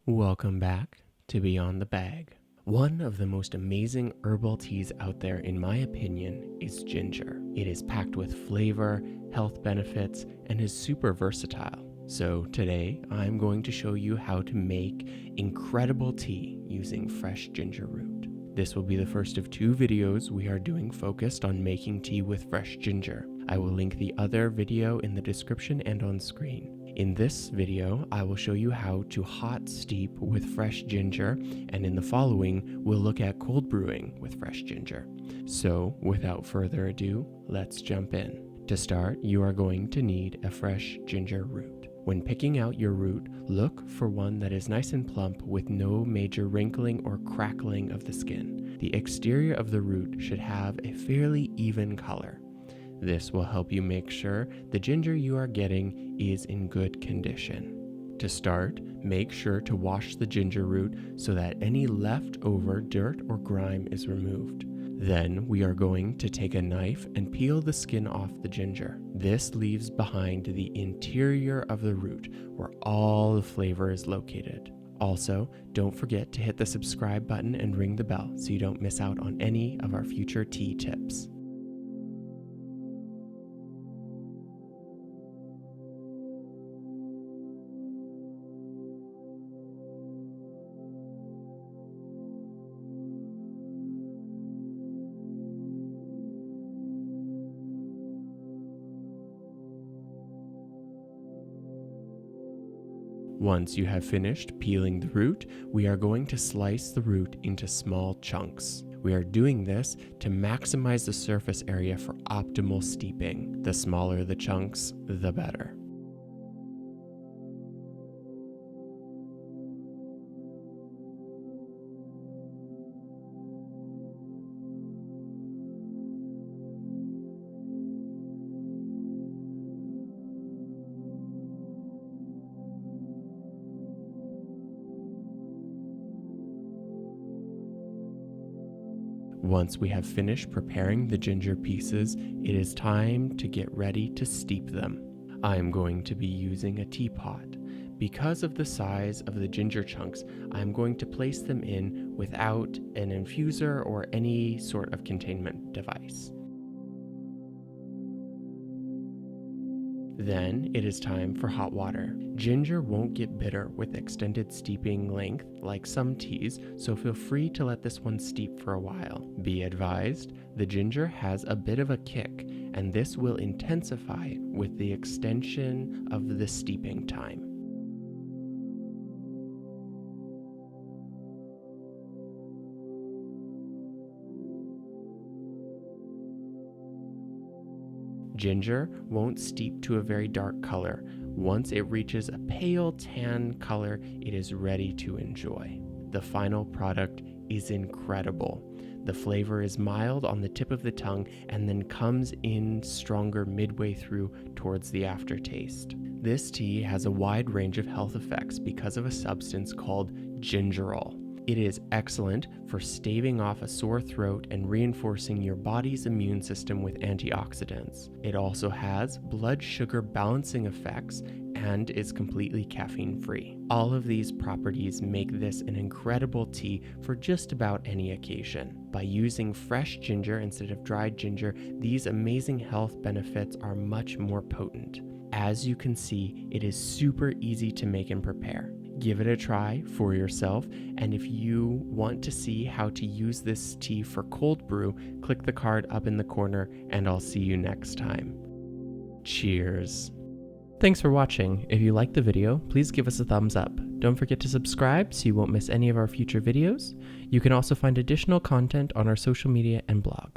Welcome back to Beyond the Bag. One of the most amazing herbal teas out there, in my opinion, is ginger. It is packed with flavor, health benefits, and is super versatile. So today, I'm going to show you how to make incredible tea using fresh ginger root. This will be the first of two videos we are doing focused on making tea with fresh ginger. I will link the other video in the description and on screen. In this video, I will show you how to hot steep with fresh ginger, and in the following, we'll look at cold brewing with fresh ginger. So, without further ado, let's jump in. To start, you are going to need a fresh ginger root. When picking out your root, look for one that is nice and plump with no major wrinkling or crackling of the skin. The exterior of the root should have a fairly even color. This will help you make sure the ginger you are getting is in good condition. To start, make sure to wash the ginger root so that any leftover dirt or grime is removed. Then we are going to take a knife and peel the skin off the ginger. This leaves behind the interior of the root where all the flavor is located. Also, don't forget to hit the subscribe button and ring the bell so you don't miss out on any of our future tea tips. Once you have finished peeling the root, we are going to slice the root into small chunks. We are doing this to maximize the surface area for optimal steeping. The smaller the chunks, the better. Once we have finished preparing the ginger pieces, it is time to get ready to steep them. I am going to be using a teapot. Because of the size of the ginger chunks, I am going to place them in without an infuser or any sort of containment device. Then it is time for hot water. Ginger won't get bitter with extended steeping length like some teas, so feel free to let this one steep for a while. Be advised, the ginger has a bit of a kick, and this will intensify with the extension of the steeping time. Ginger won't steep to a very dark color. Once it reaches a pale tan color, it is ready to enjoy. The final product is incredible. The flavor is mild on the tip of the tongue and then comes in stronger midway through towards the aftertaste. This tea has a wide range of health effects because of a substance called gingerol. It is excellent for staving off a sore throat and reinforcing your body's immune system with antioxidants. It also has blood sugar balancing effects and is completely caffeine-free. All of these properties make this an incredible tea for just about any occasion. By using fresh ginger instead of dried ginger, these amazing health benefits are much more potent. As you can see, it is super easy to make and prepare. Give it a try for yourself, and if you want to see how to use this tea for cold brew, click the card up in the corner, and I'll see you next time. Cheers! Thanks for watching. If you liked the video, please give us a thumbs up. Don't forget to subscribe so you won't miss any of our future videos. You can also find additional content on our social media and blog.